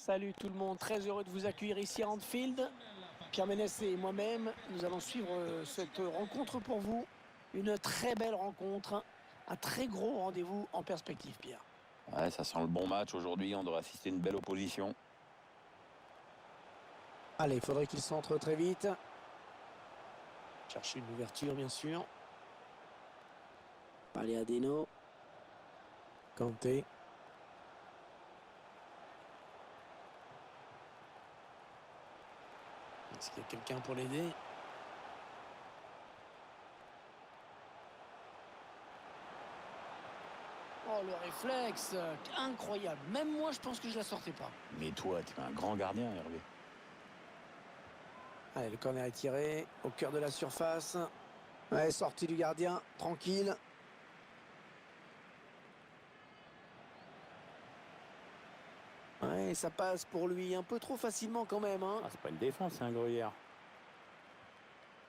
Salut tout le monde, très heureux de vous accueillir ici à Anfield. Pierre Ménès et moi-même, nous allons suivre cette rencontre pour vous. Une très belle rencontre, un très gros rendez-vous en perspective, Pierre. Ouais, ça sent le bon match aujourd'hui. On devrait assister à une belle opposition. Allez, il faudrait qu'il centre très vite. Chercher une ouverture, bien sûr. Paliadino. Kanté. Est-ce qu'il y a quelqu'un pour l'aider? Oh, le réflexe, incroyable. Même moi, je pense que je la sortais pas. Mais toi, tu es un grand gardien, Hervé. Allez, le corner est tiré, au cœur de la surface. Ouais, sortie du gardien, tranquille. Ouais, ça passe pour lui un peu trop facilement quand même, hein. Ah, c'est pas une défense, c'est un gruyère.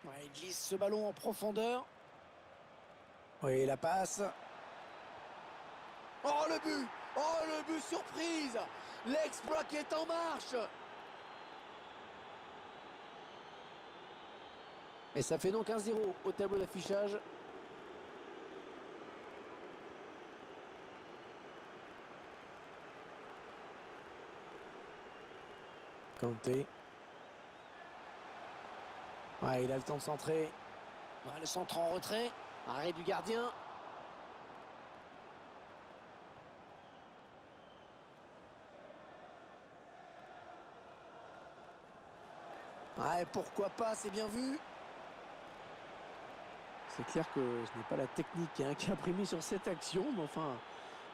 Ouais, il glisse ce ballon en profondeur. Oui, la passe. Oh, le but! Oh, le but surprise! L'exploit qui est en marche! Et ça fait donc 1-0 au tableau d'affichage. Kanté. Ouais, il a le temps de centrer. Ouais, le centre en retrait. Arrêt du gardien. Ouais, pourquoi pas, c'est bien vu. C'est clair que ce n'est pas la technique hein, qui a primé sur cette action, mais enfin,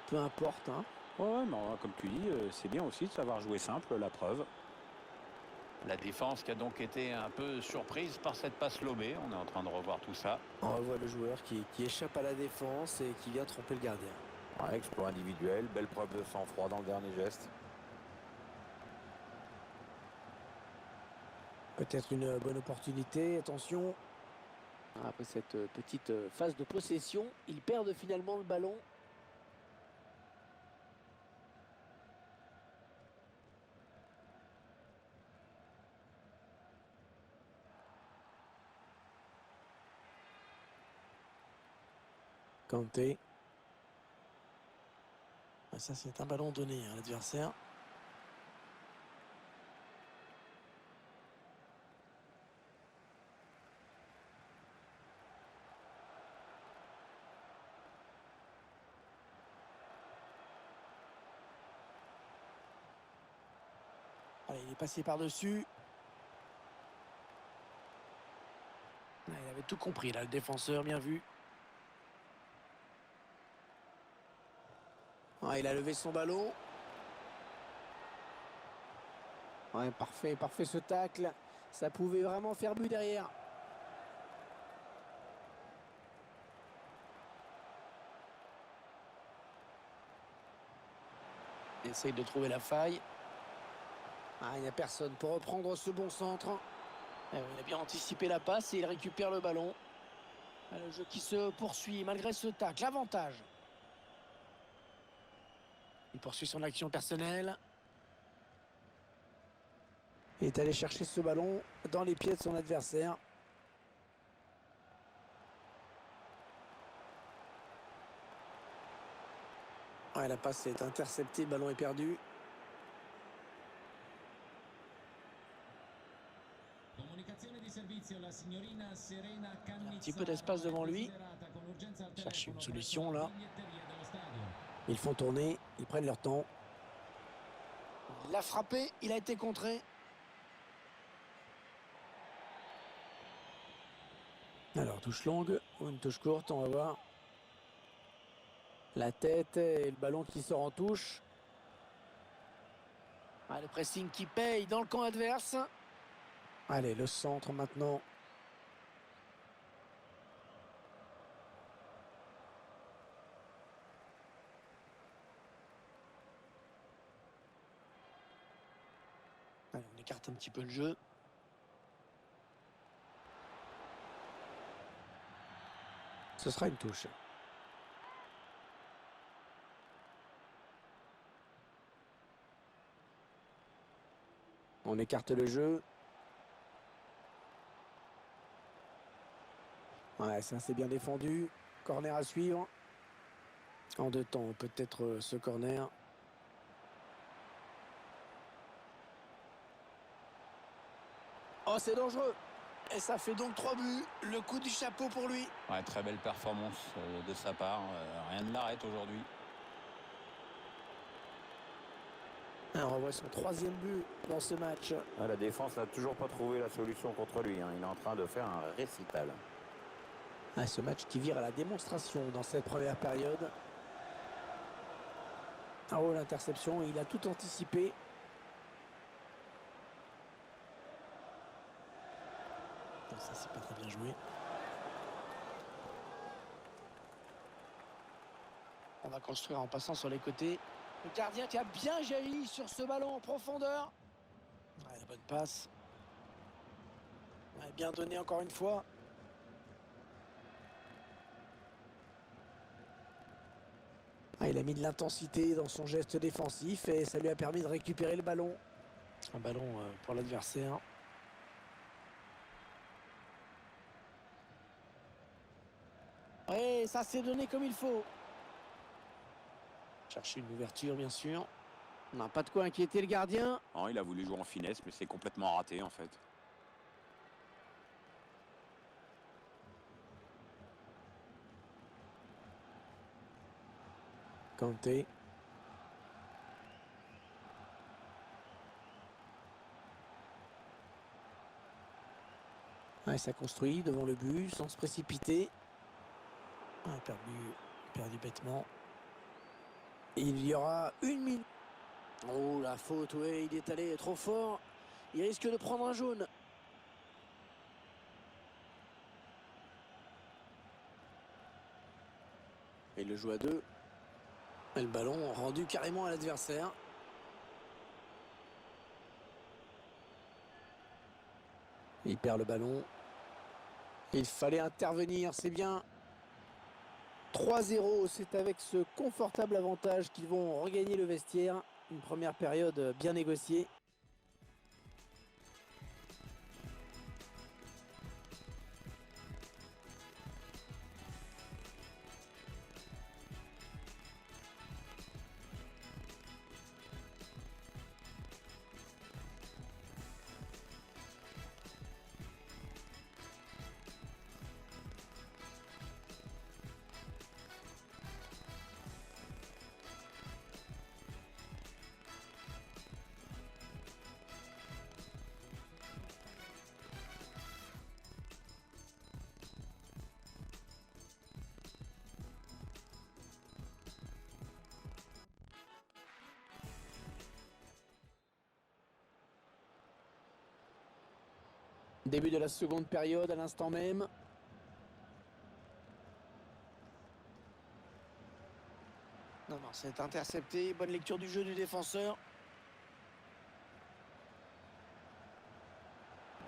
peu importe. Hein. Ouais, mais comme tu dis, c'est bien aussi de savoir jouer simple, la preuve. La défense qui a donc été un peu surprise par cette passe lobée. On est en train de revoir tout ça. On revoit le joueur qui échappe à la défense et qui vient tromper le gardien. Ouais, exploit individuel, belle preuve de sang-froid dans le dernier geste. Peut-être une bonne opportunité, attention. Après cette petite phase de possession, ils perdent finalement le ballon. Kanté. Ah, ça, c'est un ballon donné à l'adversaire. Allez, il est passé par-dessus. Ah, il avait tout compris, là, le défenseur, bien vu. Ah, il a levé son ballon. Ouais, parfait, parfait ce tacle. Ça pouvait vraiment faire but derrière. Il essaye de trouver la faille. Ah, il n'y a personne pour reprendre ce bon centre. Il a bien anticipé la passe et il récupère le ballon. Ah, le jeu qui se poursuit malgré ce tacle. L'avantage. Il poursuit son action personnelle. Il est allé chercher ce ballon dans les pieds de son adversaire. Ouais, la passe est interceptée, le ballon est perdu. Un petit peu d'espace devant lui. Il cherche une solution là. Ils font tourner, ils prennent leur temps. Il l'a frappé, il a été contré. Alors, touche longue ou une touche courte, on va voir. La tête et le ballon qui sort en touche. Ah, le pressing qui paye dans le camp adverse. Allez, le centre maintenant. Allez, on écarte un petit peu le jeu. Ce sera une touche. On écarte le jeu. Ouais, ça c'est bien défendu. Corner à suivre. En deux temps, peut-être ce corner. Oh, c'est dangereux. Et ça fait donc 3 buts. Le coup du chapeau pour lui. Ouais, très belle performance de sa part. Rien ne l'arrête aujourd'hui. On revoit son 3e but dans ce match. Ah, la défense n'a toujours pas trouvé la solution contre lui. Il est en train de faire un récital. Ce match qui vire à la démonstration dans cette première période. Oh, l'interception, il a tout anticipé. Non, ça, c'est pas très bien joué. On va construire en passant sur les côtés. Le gardien qui a bien jailli sur ce ballon en profondeur. Ouais, la bonne passe. Ouais, bien donné encore une fois. Il a mis de l'intensité dans son geste défensif et ça lui a permis de récupérer le ballon. Un ballon pour l'adversaire. Oui, ça s'est donné comme il faut. Chercher une ouverture, bien sûr. On n'a pas de quoi inquiéter le gardien. Non, il a voulu jouer en finesse, mais c'est complètement raté en fait. Kanté. Ouais, ça construit devant le but sans se précipiter. Perdu bêtement. Il y aura 1 minute. Oh, la faute, oui, il est allé trop fort. Il risque de prendre un jaune. Il le joue à 2. Et le ballon rendu carrément à l'adversaire. Il perd le ballon. Il fallait intervenir, c'est bien. 3-0, c'est avec ce confortable avantage qu'ils vont regagner le vestiaire. Une première période bien négociée. Début de la seconde période à l'instant même. Non, c'est intercepté. Bonne lecture du jeu du défenseur.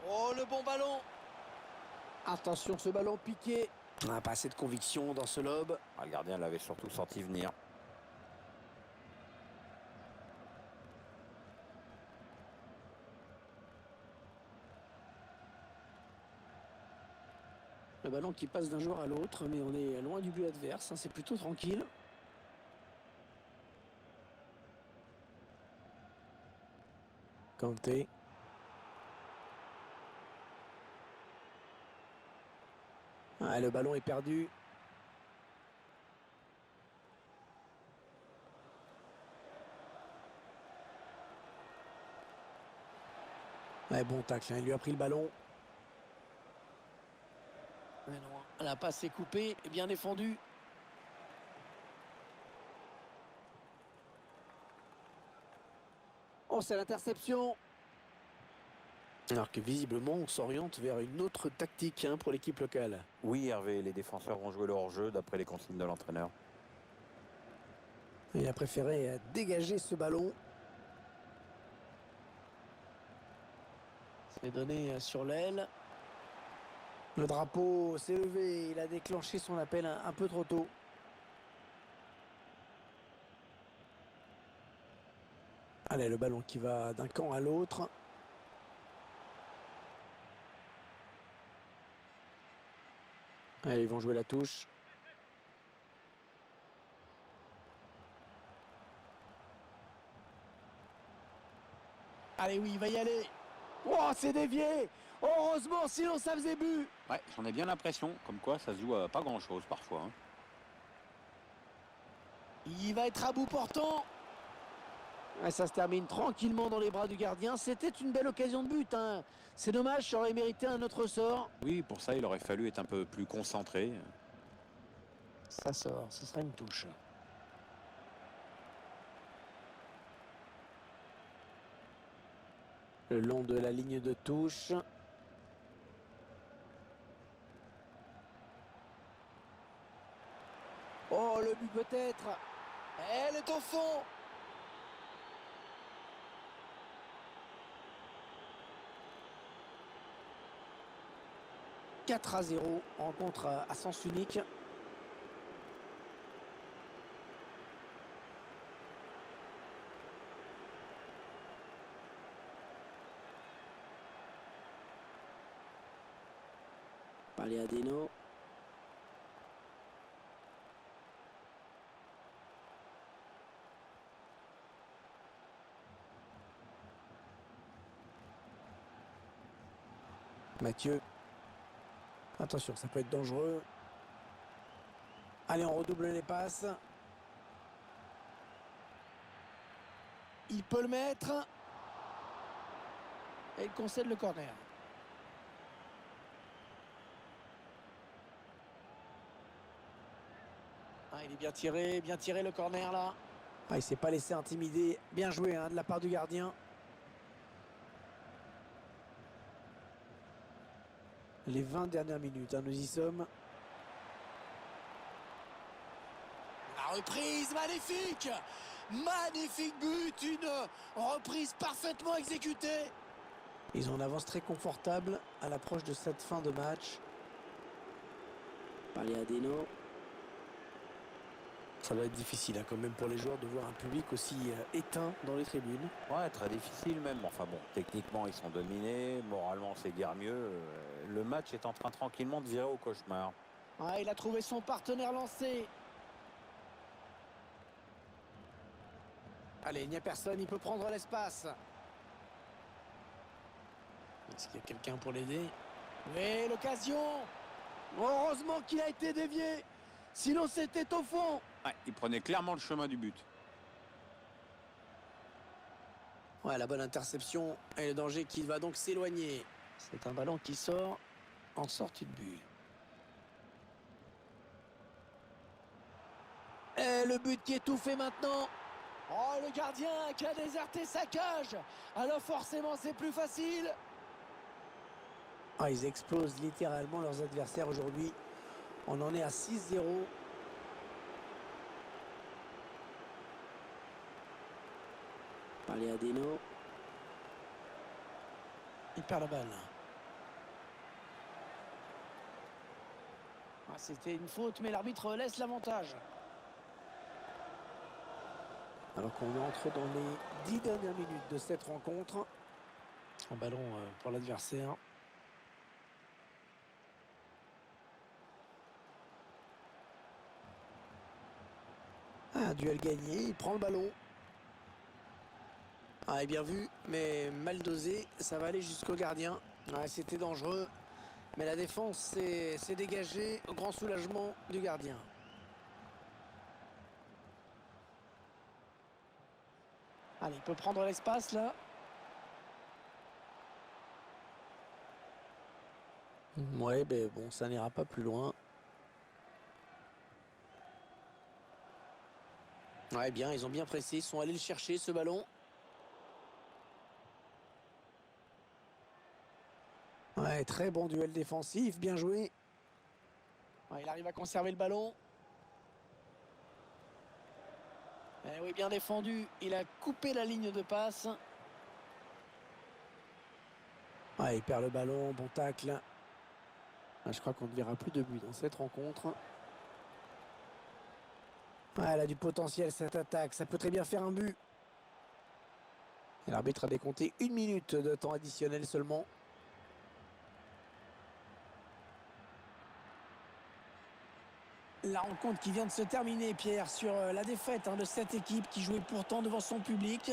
Oh, le bon ballon. Attention, ce ballon piqué. Pas assez de conviction dans ce lob. Le gardien l'avait surtout senti venir. Le ballon qui passe d'un joueur à l'autre, mais on est loin du but adverse. C'est plutôt tranquille. Kanté. Le ballon est perdu. Bon tacle, il lui a pris le ballon. Mais non, la passe est coupée et bien défendue. Oh, c'est l'interception. Alors que visiblement, on s'oriente vers une autre tactique pour l'équipe locale. Oui, Hervé, les défenseurs ont joué leur jeu d'après les consignes de l'entraîneur. Il a préféré dégager ce ballon. C'est donné sur l'aile. Le drapeau s'est levé. Il a déclenché son appel un peu trop tôt. Allez, le ballon qui va d'un camp à l'autre. Allez, ils vont jouer la touche. Allez, oui, il va y aller. Oh, c'est dévié. Heureusement, sinon ça faisait but. Ouais, j'en ai bien l'impression, comme quoi ça se joue à pas grand-chose parfois, hein. Il va être à bout portant. Ouais, ça se termine tranquillement dans les bras du gardien. C'était une belle occasion de but, hein. C'est dommage, ça aurait mérité un autre sort. Oui, pour ça, il aurait fallu être un peu plus concentré. Ça sort, ce sera une touche. Le long de la ligne de touche. Oh, le but peut-être. Elle est au fond. « 4-0, rencontre à sens unique. Paliadino. Mathieu. Attention, ça peut être dangereux. Allez, on redouble les passes. Il peut le mettre. Et il concède le corner. Ah, il est bien tiré le corner là. Ah, il s'est pas laissé intimider. Bien joué hein, de la part du gardien. Les 20 dernières minutes, hein, nous y sommes. La reprise, magnifique. Magnifique but, une reprise parfaitement exécutée. Ils ont une avance très confortable à l'approche de cette fin de match. Paliadino. Ça va être difficile hein, quand même pour les joueurs de voir un public aussi éteint dans les tribunes. Ouais, très difficile même. Enfin bon, techniquement, ils sont dominés. Moralement, c'est guère mieux. Le match est en train tranquillement de virer au cauchemar. Ah, il a trouvé son partenaire lancé. Allez, il n'y a personne, il peut prendre l'espace. Est-ce qu'il y a quelqu'un pour l'aider? Oui, l'occasion. Heureusement qu'il a été dévié. Sinon, c'était au fond. Ouais, il prenait clairement le chemin du but. Ouais, la bonne interception et le danger qui va donc s'éloigner. C'est un ballon qui sort en sortie de but. Et le but qui est tout fait maintenant. Oh, le gardien qui a déserté sa cage. Alors forcément, c'est plus facile. Ah, ils explosent littéralement leurs adversaires aujourd'hui. On en est à 6-0. Paliadino. Il perd la balle. Ah, c'était une faute, mais l'arbitre laisse l'avantage. Alors qu'on entre dans les 10 dernières minutes de cette rencontre. Un ballon pour l'adversaire. Un duel gagné, il prend le ballon. Ah, et bien vu, mais mal dosé, ça va aller jusqu'au gardien. Ouais, c'était dangereux, mais la défense s'est dégagée au grand soulagement du gardien. Allez, il peut prendre l'espace là. Ouais, ben bon, ça n'ira pas plus loin. Ouais, bien, ils ont bien pressé, ils sont allés le chercher ce ballon. Ouais, très bon duel défensif, bien joué. Ouais, il arrive à conserver le ballon. Eh oui, bien défendu. Il a coupé la ligne de passe. Ouais, il perd le ballon, bon tacle. Ah, je crois qu'on ne verra plus de but dans cette rencontre. Ouais, elle a du potentiel cette attaque, ça peut très bien faire un but. Et l'arbitre a décompté 1 minute de temps additionnel seulement. La rencontre qui vient de se terminer, Pierre, sur la défaite de cette équipe qui jouait pourtant devant son public.